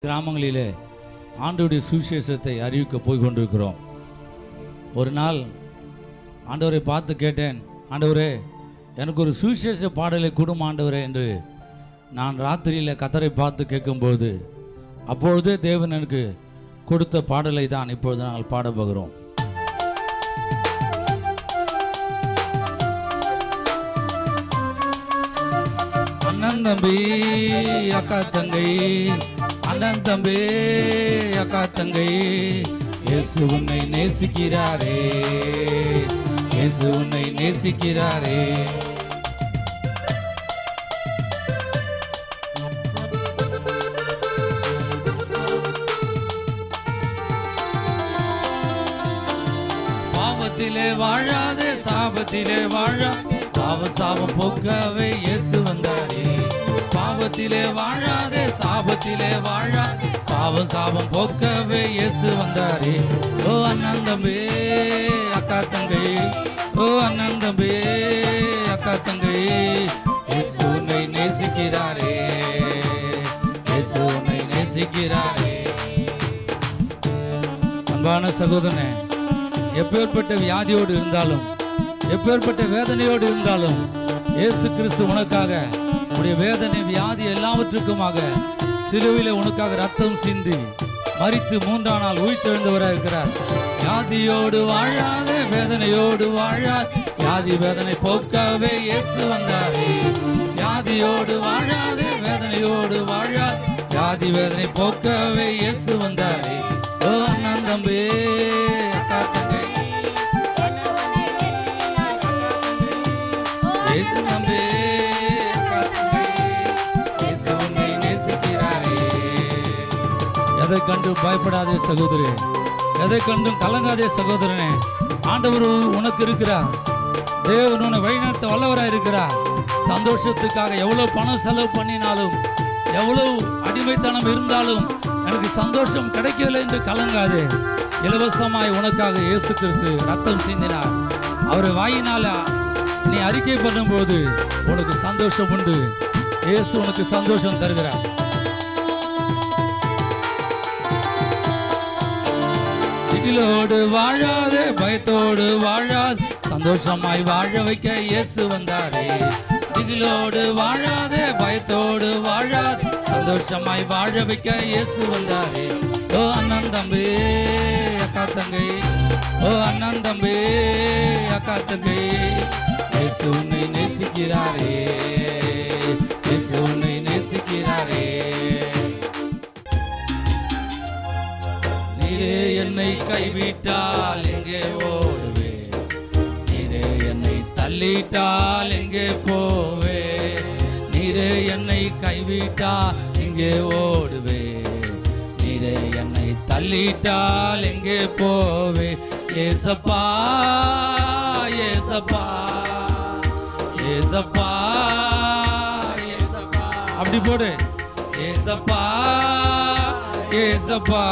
கிராமங்களிலே ஆண்டவருடைய சுவிசேஷத்தை அறிவிக்க போய் கொண்டிருக்கிறோம். ஒரு நாள் ஆண்டவரை பார்த்து கேட்டேன், ஆண்டவரே எனக்கு ஒரு சுவிசேஷ பாடலை கொடுமா ஆண்டவரே என்று நான் ராத்திரியில் கத்தரை பார்த்து கேட்கும்போது அப்பொழுதே தேவன் எனக்கு கொடுத்த பாடலை தான் இப்பொழுது நாங்கள் பாட போகிறோம். அண்ணன் தம்பி அக்கா தங்கை, அண்ணன் தம்பி அக்கா தங்கை, இயேசு உன்னை நேசிக்கிறாரே, இயேசு உன்னை நேசிக்கிறாரே. பாவத்திலே வாழாதே, சாபத்திலே வாழா, பாவ சாபம் போக்கவே இயேசு வந்தாரே. பாவத்திலே வாழாதே, சாபத்திலே வாழா, பாவ சாபம் போக்கவே இயேசு வந்தாரே. ஓ அண்ணன் தம்பி அக்கா தங்கை, ஓ அண்ணன் தம்பி அக்கா தங்கை, இயேசு உன்னை நேசிக்கிறாரே, இயேசு உன்னை நேசிக்கிறாரே. அன்பான சகோதரனே, எப்பேற்பட்ட வியாதியோடு இருந்தாலும், எப்பேற்பட்ட வேதனையோடு இருந்தாலும், இயேசு கிறிஸ்து உனக்காக உடைய வேதனை வியாதி எல்லாவற்றுக்குமாக சிலுவையிலே உனக்காக ரத்தம் சிந்தி மரித்து மூன்றாம் நாள் உயிர்த்தெழுந்தவராக இருக்கிறார். வியாதியோடு வாழாத, வேதனையோடு வாழாத, வியாதி வேதனை போக்கவே இயேசு வந்தாரே. வியாதியோடு வாழாத, வேதனையோடு வாழாத, வியாதி வேதனை போக்கவே இயேசு வந்தாரே. ஓ அண்ணன் தம்பி அக்கா தங்கை, இயேசு தம்பி அக்கா தங்கை, இயேசு உன்னை நேசிக்கிறாரே. எதை கண்டு பயப்படாதே சகோதரி, எதை கண்டும் கலங்காதே சகோதரனே. ஆண்டவர் உனக்கு இருக்கிறார், தேவன் உன்னை வழிநடத்த வல்லவராக இருக்கிறார். சந்தோஷத்துக்காக எவ்வளவு பணம் செலவு பண்ணினாலும், எவ்வளவு அடிமைத்தனம் இருந்தாலும் எனக்கு சந்தோஷம் கிடைக்கவில்லை என்று கலங்காதே. இலவசமாய் உனக்காக இயேசு கிறிஸ்து ரத்தம் சிந்தினார். அவரை வாயினால நீ அறிக்கை பண்ணும்போது உனக்கு சந்தோஷம் உண்டு. இயேசு உனக்கு சந்தோஷம் தருகிறார். திகிலோடு வாழாதே, பயத்தோடு வாழாது, சந்தோஷமாய் வாழ வைக்க இயேசு வந்தாரே. திகிலோடு வாழாதே, பயத்தோடு வாழாது, சந்தோஷமாய் வாழ வைக்க இயேசு வந்தாரே. ஓ அண்ணன் தம்பி அக்கா தங்கை, ஓ அண்ணன் தம்பி அக்கா தங்கை, இயேசு உன்னை நேசிக்கிறாரே, இயேசு உன்னை நேசிக்கிறாரே. நீரே என்னை கைவிட்டால் எங்கே ஓடுவே, நீரே என்னை தள்ளிட்டால் எங்கே போவே, நீரே என்னை கைவிட்டால் எங்கே ஓடுவே, நீரே என்னை தள்ளிட்டால் எங்கே போவே. ஏசப்பா ஏசப்பா ஏசப்பா ஏசப்பா, அப்படி போடு. ஏசப்பா ஏசப்பா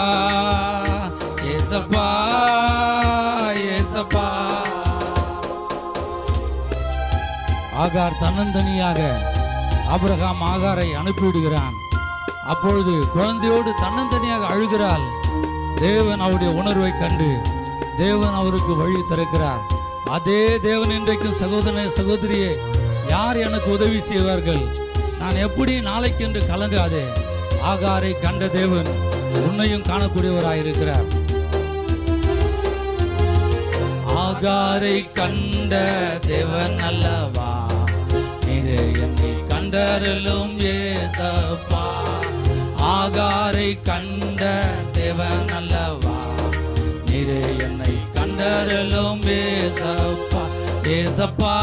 ஏசப்பா ஏசப்பா. ஆகார் தன்னந்தனியாக ஆபிரகாம் ஆகாரை அனுப்பிவிடுகிறான். அப்பொழுது குழந்தையோடு தன்னந்தனியாக அழுகிறாள். தேவன் அவருடைய உணர்வை கண்டு தேவன் அவருக்கு வழி திறக்கிறார். அதே தேவன் இன்றைக்கும் சகோதரனே சகோதரியே, யார் எனக்கு உதவி செய்வார்கள், நான் எப்படி நாளைக்கு என்று கலங்காதே. ஆகாரை கண்ட தேவன் உன்னையும் காணக்கூடியவராயிருக்கிறார். ஆகாரை கண்ட தேவன் அல்லவா, நீரே என்னை கண்டருளும் ஏசப்பா. ஆகாரை கண்ட தேவன் அல்லவா, நீரே என்னை கண்டருளும் ஏசப்பா. ஏசப்பா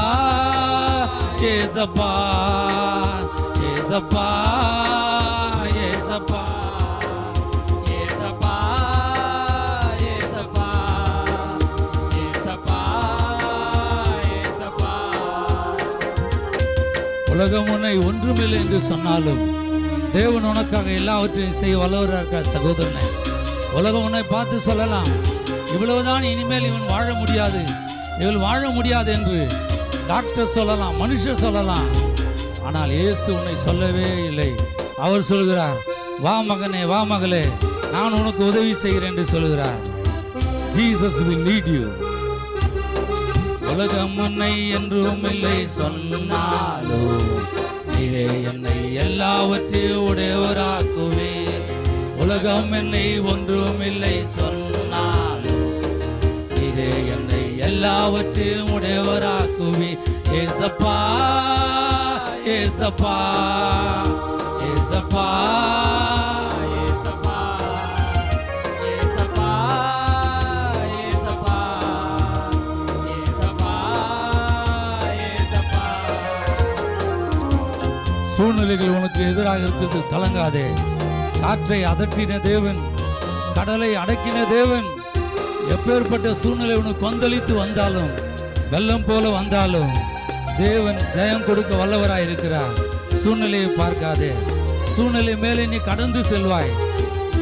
ஏசப்பா ஏசப்பா ஏசப்பா ஏசப்பா ஏசப்பா ஏசப்பா ஏசப்பா. உலகம் உன்னை ஒன்றுமில்லை என்று சொன்னாலும் தேவன் உனக்காக எல்லாவற்றையும் செய்ய வல்லவராக இருக்கார் சகோதரனே. உலகம் உன்னை பார்த்து சொல்லலாம், இவ்வளவுதான், இனிமேல் இவன் வாழ முடியாது, இவள் வாழ முடியாது என்று டாக்டர் சொல்லலாம், மனுஷர் சொல்லலாம். ஆனால் இயேசு உன்னை சொல்லவே இல்லை. அவர் சொல்கிறார், வா மகனே, வா மகளே, நான் உனக்கு உதவி செய்கிறேன் என்று சொல்கிறார். Jesus will lead you. உலகம் உன்னை என்றும் இல்லை சொன்னாலும் நீரே என்னை எல்லாவற்றையும் உடையவராக்குவே. உலகம் என்னை ஒன்றும் இல்லை சொன்னாலும் நீரே என்னை எல்லாவற்றையும் உடையவராக்குவே. ஏசப்பா ஏசப்பா ஏசப்பா ஏசப்பா ஏசப்பா ஏசப்பா ஏசப்பா ஏசப்பா. சூழ்நிலைகள் உனக்கு எதிராக இருக்கிறது, கலங்காதே. காற்றை அதட்டின தேவன், கடலை அடக்கின தேவன், எப்பேற்பட்ட சூழ்நிலை உனக்கு கொந்தளித்து வந்தாலும், வெள்ளம் போல வந்தாலும் தேவன் ஜெயம் கொடுக்க வல்லவராய் இருக்கிறார். சூழ்நிலையை பார்க்காதே, சூழ்நிலை மேலே நீ கடந்து செல்வாய்.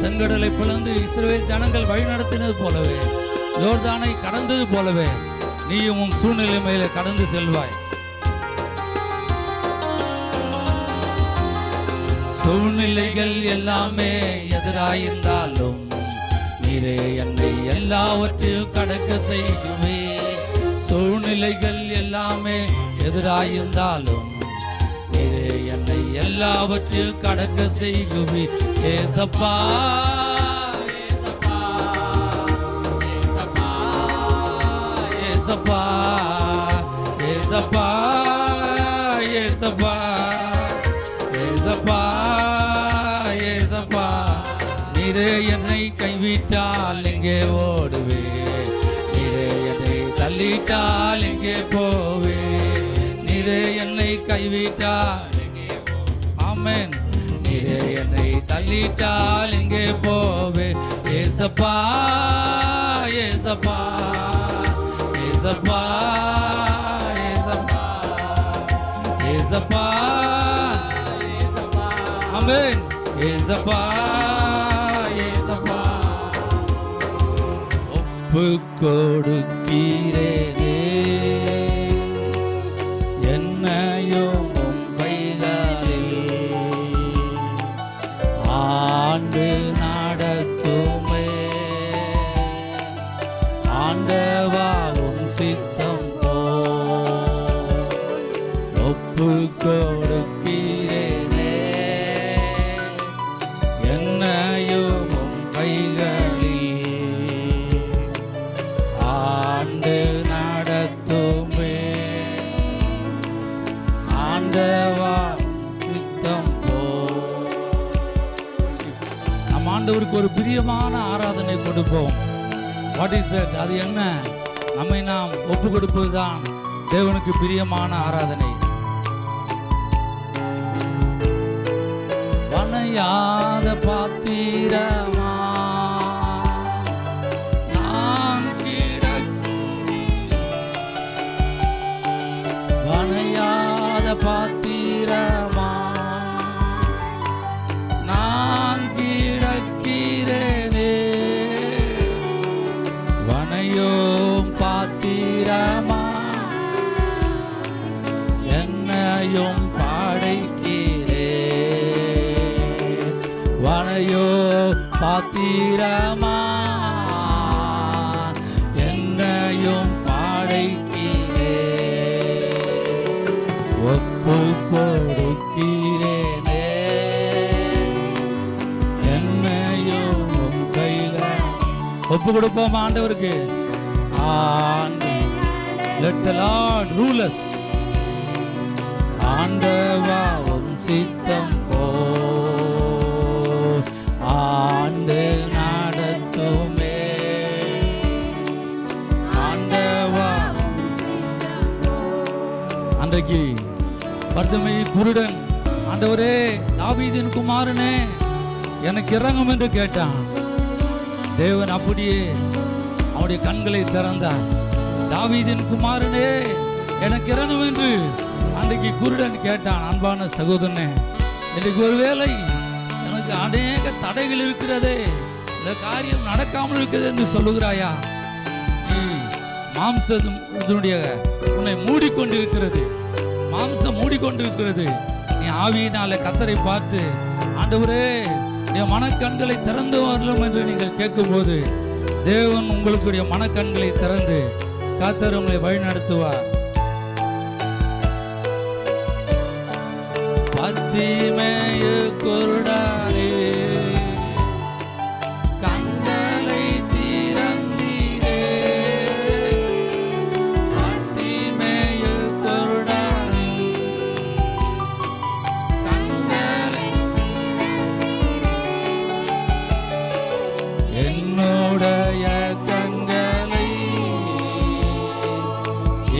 செங்கடலை பிளந்து இஸ்ரவேல் ஜனங்கள் வழிநடத்தினது போலவே, யோர்தானை கடந்தது போலவே நீயும் உன் சூழ்நிலை மேலே கடந்து செல்வாய். சூழ்நிலைகள் எல்லாமே எதிராயிருந்தாலும் நீரே என்னை எல்லாவற்றையும் கடக்க செய்யுமே. சூழ்நிலைகள் எல்லாமே எதிராயிருந்தாலும் நீரே என்னை எல்லாவற்றையும் கடக்க செய்யுமே. ஏசப்பா ஏசப்பா ஏசப்பா ஏசப்பா ஏசப்பா ஏசப்பா ஏசப்பா ஏசப்பா. நீரே என்னை கைவிட்டால் எங்கே ஓடுவே, நீரே என்னை தள்ளிட்டால் எங்கே போவே, நீரே என்னை கைவிட்டால் எங்கே போ. ஆமென். நீரே என்னை தள்ளிட்டால் எங்கே போவே. ஏசப்பா ஏசப்பா ஏசப்பா ஏசப்பா ஏசப்பா ஏசப்பா. ஆமென். ஏசப்பா ஏசப்பா. ஒப்பு கொடுக்கிறேனே என்னையும் உம் கைகளில், ஆண்டு நடத்துமே ஆண்டவா உம் சித்தம் போ. ஒப்பு கொடுக்கிறேனே என்னையும் உம் கைகளில், ஆண்டு நடத்துமே ஆண்டவா சித்தம் போ. நம் ஆண்டவருக்கு ஒரு பிரியமான ஆராதனை கொடுப்போம். What is that? அது என்ன? நம்மை நாம் ஒப்பு கொடுப்பதுதான் தேவனுக்கு பிரியமான ஆராதனை. வணையாத பாத்திரமா நான் வணையாத பாத்திரமா நான் கிடக்கிறேனே, வனையோம் பாத்திரமா என்னையும் படைக்கிறே, வனையோ பாத்திரமா என்னையும் படைக்கிறே. ஒப்பு கொடுக்கிறேனே என்னையும் உம் கையில. ஒப்பு கொடுப்போம் ஆண்டவருக்கு. Let the Lord rule us. ஆண்டவா உம் சித்தம் போ, ஆண்டு நடத்துமே ஆண்டவா. அன்றைக்கு பர்தமை குருடன், ஆண்டவரே தாவீதின் குமாரனே எனக்கு இறங்கும் என்று கேட்டான். தேவன் அப்படியே அவனுடைய கண்களை திறந்தார். தாவீதின் குமாரனே எனக்கு இறங்கும் என்று அன்றைக்கு குருடன் கேட்டான். அன்பான சகோதரனே, இன்றைக்கு ஒருவேளை எனக்கு அநேக தடைகள் இருக்கிறதே, இந்த காரியம் நடக்காமல் இருக்கிறது என்று சொல்லுகிறாயா? நீ மாம்சத்தினுடைய உன்னை மூடிக்கொண்டிருக்கிறது, மாம்சம் மூடிக்கொண்டிருக்கிறது. நீ ஆவியினால கர்த்தரை பார்த்து, ஆண்டவரே என் மனக்கண்களை திறந்து வரலும் என்று நீங்கள் கேட்கும்போது தேவன் உங்களுடைய மனக்கண்களை திறந்து கர்த்தர் உங்களை வழிநடத்துவார். பத்திமேயு குருடாரே கண்களை திறந்தீரே, பத்திமேயு குருடாரே கண்களை, என்னுடைய கண்களை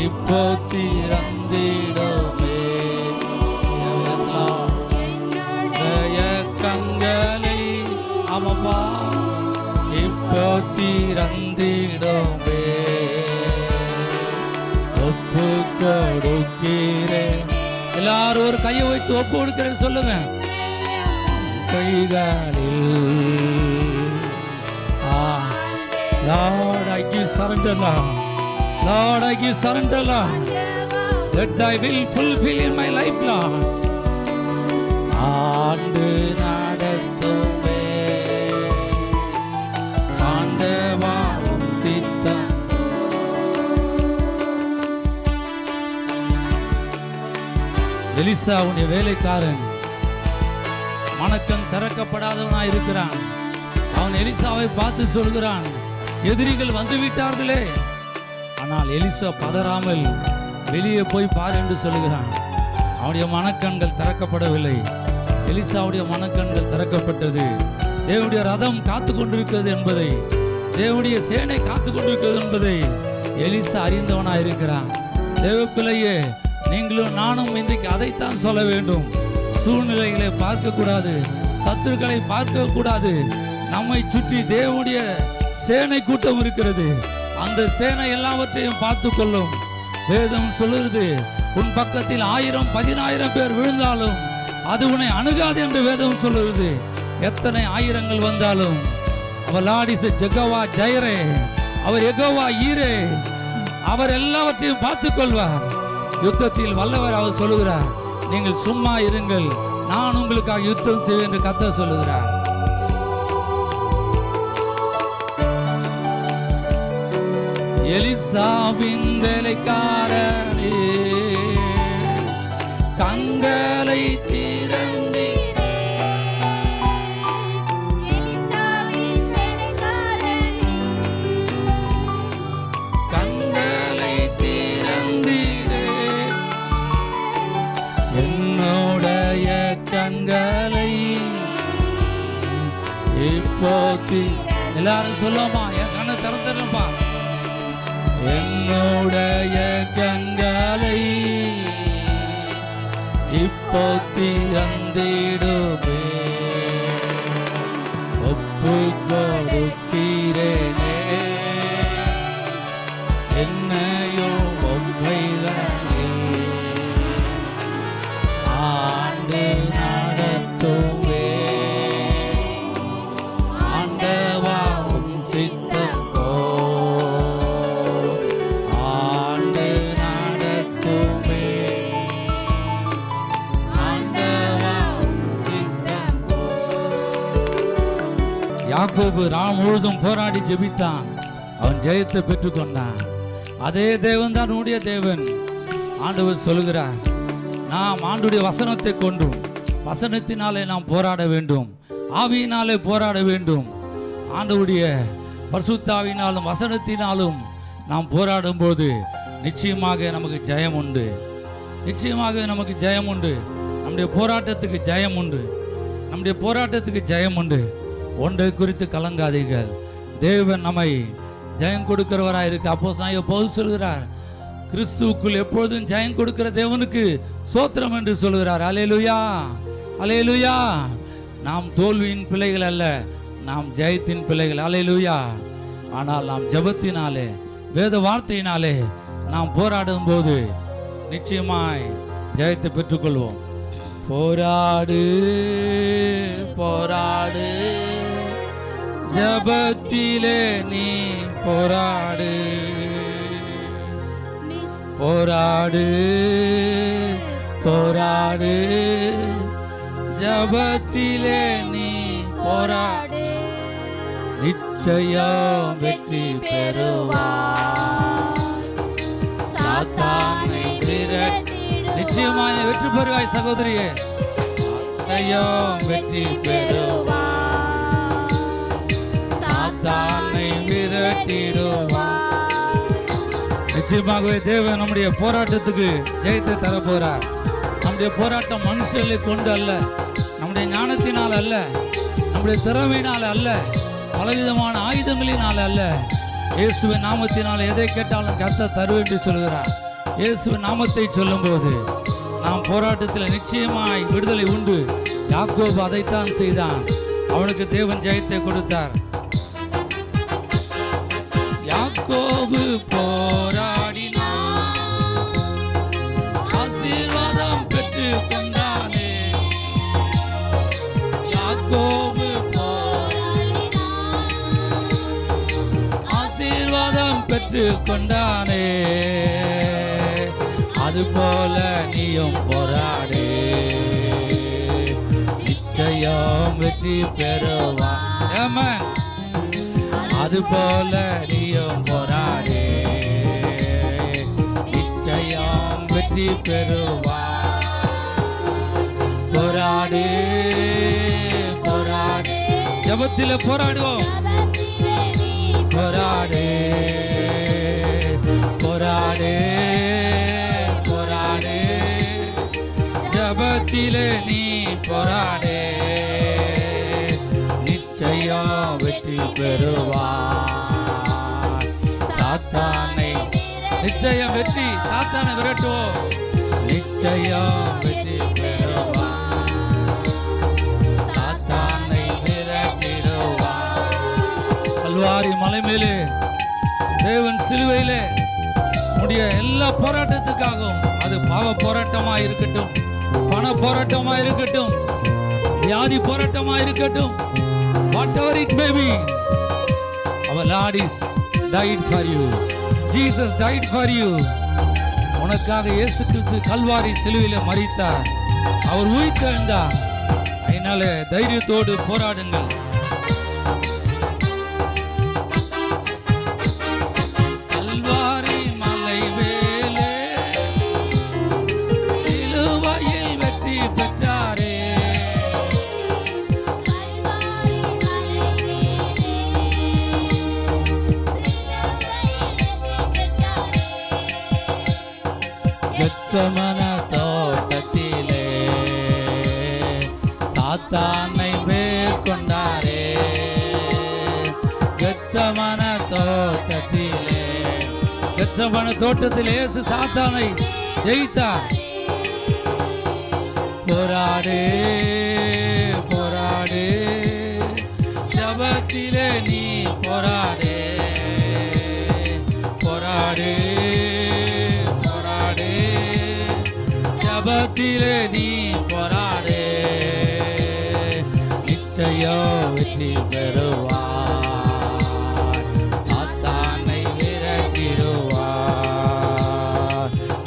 இப்போ திறந்திடுமே, கண்களை ஆமாப்பா இப்போ திறந்திடுமே, ஒப்பு கொடுக்கிறேன். எல்லாரும் ஒரு கையை வைத்து ஒப்பு கொடுக்கிறேன் சொல்லுங்க. கைகளில் Lord, I give surrender, Lord, I give surrender, let thy will fulfill in my life, Lord. ஆண்டு நடத்துமே ஆண்டவாவும் சித்தம். எலிசாவுடைய வேலைக்காரன் மனக்கண் திறக்கப்படாதவனாய் இருக்கிறான். அவன் எலிசாவை பார்த்து சொல்கிறான், எதிரிகள் வந்து விட்டார்களே. ஆனால் எலிசா பதறாமல் வெளியே போய் பார் என்று சொல்கிறான். அவனுடைய மனக்கண்கள் திறக்கப்படவில்லை. எலிசாவுடைய மனக்கண்கள் திறக்கப்பட்டது. தேவனுடைய ரதம் காத்து கொண்டிருக்கிறது என்பதை, தேவனுடைய சேனை காத்து கொண்டிருக்கிறது என்பதை எலிசா அறிந்தவனாய் இருக்கிறான். தேவ பிள்ளையே, நீங்களும் நானும் இன்றைக்கு அதைத்தான் சொல்ல வேண்டும். சூழ்நிலைகளை பார்க்க கூடாது, சத்துருக்களை பார்க்க கூடாது. நம்மை சுற்றி தேவனுடைய சேனை கூட்டம் இருக்கிறது. அந்த சேனை எல்லாவற்றையும் பார்த்து கொள்ளும். வேதம் சொல்லுகிறது, உன் பக்கத்தில் 1000-10,000 பேர் விழுந்தாலும் அது உன்னை அணுகாது என்று வேதம் சொல்லுகிறது. எத்தனை ஆயிரங்கள் வந்தாலும் அவர் லார்ட் இஸ் ஜெகோவா ஜைரே, அவர் யெகோவா ஈரே, அவர் எல்லாவற்றையும் பார்த்துக் கொள்வார். யுத்தத்தில் வல்லவர் அவர் சொல்லுகிறார். நீங்கள் சும்மா இருங்கள், நான் உங்களுக்காக யுத்தம் செய்வேன் என்று கர்த்தர் சொல்லுகிறார். எலிசாவின் வேலைக்காரரே கண்களை திறந்தீரே, கண்களை திறந்தீரே, என்னுடைய கண்களை இப்போ எல்லாரும் சொல்லுமா, என் கண்ணை திறந்துடுப்பா. என்னுடைய கண்களை இப்போ திறந்திடுமே, ஒப்பு கொடுக்கிறேனே என்னையோ ஒப்பைகளே, ஆண்டு நடத்துவே ஆண்டவாவும் சித்தம். யாக்கோபு ராம் முழுதும் போராடி ஜெபித்தான். அவன் ஜெயத்தை பெற்றுக்கொண்டான். அதே தேவன் தான் உடைய தேவன். ஆண்டவர் சொல்லுகிறார், நாம் ஆண்டுடைய வசனத்தை கொண்டும் வசனத்தினாலே நாம் போராட வேண்டும், ஆவியினாலே போராட வேண்டும். ஆண்டவருடைய பரிசுத்தாவினாலும் வசனத்தினாலும் நாம் போராடும் போது நிச்சயமாக நமக்கு ஜெயம் உண்டு. நிச்சயமாக நமக்கு ஜெயம் உண்டு. நம்முடைய போராட்டத்துக்கு ஜெயம் உண்டு. நம்முடைய போராட்டத்துக்கு ஜெயம் உண்டு. ஒன்றை குறித்து கலங்காதீர்கள். தேவன் நம்மை ஜெயம் கொடுக்கிறவராக இருக்கு. அப்போஸ்தலனாகிய பவுல் சொல்கிறார், கிறிஸ்துவுக்குள் எப்பொழுதும் ஜெயம் கொடுக்கிற தேவனுக்கு ஸ்தோத்திரம் என்று சொல்கிறார். அல்லேலூயா, அல்லேலூயா. நாம் தோல்வியின் பிள்ளைகள் அல்ல, நாம் ஜெயத்தின் பிள்ளைகள். அல்லேலூயா. ஆனால் நாம் ஜெபத்தினாலே வேத வார்த்தையினாலே நாம் போராடும் போது நிச்சயமாய் ஜெயத்தை பெற்றுக்கொள்வோம். போராடு போராடு, ஜபத்திலே நீ போராடு, போராடு போராடு, ஜபத்திலே நீ போராடு, நிச்சயம் வெற்றி பெறுவாய். சாத்தானை விரட்டிடுவாய். நிச்சயமாக வெற்றி பெறுவாய் சகோதரியே. நிச்சயம் வெற்றி பெறுவாய். சாத்தானை விரட்டிடுவாய். நிச்சயமாகவே தேவன் நம்முடைய போராட்டத்துக்கு ஜெயத்தை தர போறார். நம்முடைய போராட்டம் மனுஷர்களை கொண்டு அல்ல, நம்முடைய ஞானத்தினால் அல்ல, நம்முடைய திறமையினால் அல்ல, பலவிதமான ஆயுதங்களினால் அல்ல, இயேசுவின் நாமத்தினால் எதை கேட்டாலும் கர்த்தர் தருவேன் என்று சொல்கிறார். இயேசுவின் நாமத்தை சொல்லும்போது நாம் போராட்டத்தில் நிச்சயமாய் விடுதலை உண்டு. யாக்கோபு அதைத்தான் செய்தான். அவனுக்கு தேவன் ஜெயத்தை கொடுத்தார். யாக்கோபு போராடினான், ஆசீர்வாதம் பெற்று கொண்டானே. யாக்கோபு போராடினான், ஆசீர்வாதம் பெற்று கொண்டானே. அதுபோல நீயும் போராடே, நிச்சயம் வெற்றி பெறுவாய். ஆமென். அதுபோல நீயும் போராடே, நிச்சயம் வெற்றி பெறுவாய். போராடே போராடே, ஜெபத்திலே போராடுவோம். போராடே போராடே போராடே, ஜெபத்திலே நீ போராடே, நிச்சயம் வெற்றி பெறுவாய். சாத்தானை நிச்சயம் வெற்றி, சாத்தானை விரட்டுவோம். நிச்சயம் வெற்றி பெறுவாய். சாத்தானை விரட்டிடுவாய். கல்வாரி மலை மேலே தேவன் சிலுவையிலே நம்முடைய எல்லா போராட்டத்துக்காகவும், அது பாவ போராட்டமா இருக்கட்டும், பண போராட்டமா இருக்கட்டும், வியாதி போராட்டமா இருக்கட்டும், whatever it may be, our Lord is died for you. Jesus died for you. உனக்காக இயேசு கிறிஸ்து கல்வாரி சிலுவையிலே மரித்தார். அவர் உயிர்த்தெழுந்தார். அதனால தைரியத்தோடு போராடுங்கள். கல்வாரி மலை மேலே சிலுவையில் வெற்றி பெற்றாரே. கெத்செமனே தோட்டத்திலே சாத்தானை மேற்கொண்டாரே. கெத்செமனே தோட்டத்திலே, கெத்செமனே தோட்டத்திலே இயேசு சாத்தானை ஜெயித்தார். போராடே போராடே, ஜெபத்திலே நீ போராடே. போராடே போராடே, ஜெபத்திலே நீ போராடே, நிச்சயம் வெற்றி பெறுவாய். சாத்தானை விரட்டிடுவாய்.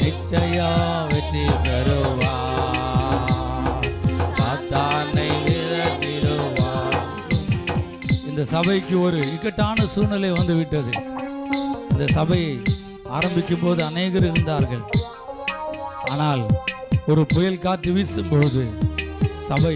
நிச்சயம் வெற்றி பெறுவாய். சாத்தானை விரட்டிடுவாய். இந்த சபைக்கு ஒரு இக்கட்டான சூழ்நிலை வந்து விட்டது. இந்த சபையை ஆரம்பிக்கும் போது அநேகர் இருந்தார்கள். ஆனால் ஒரு புயல் காற்று வீசும் பொழுது சபை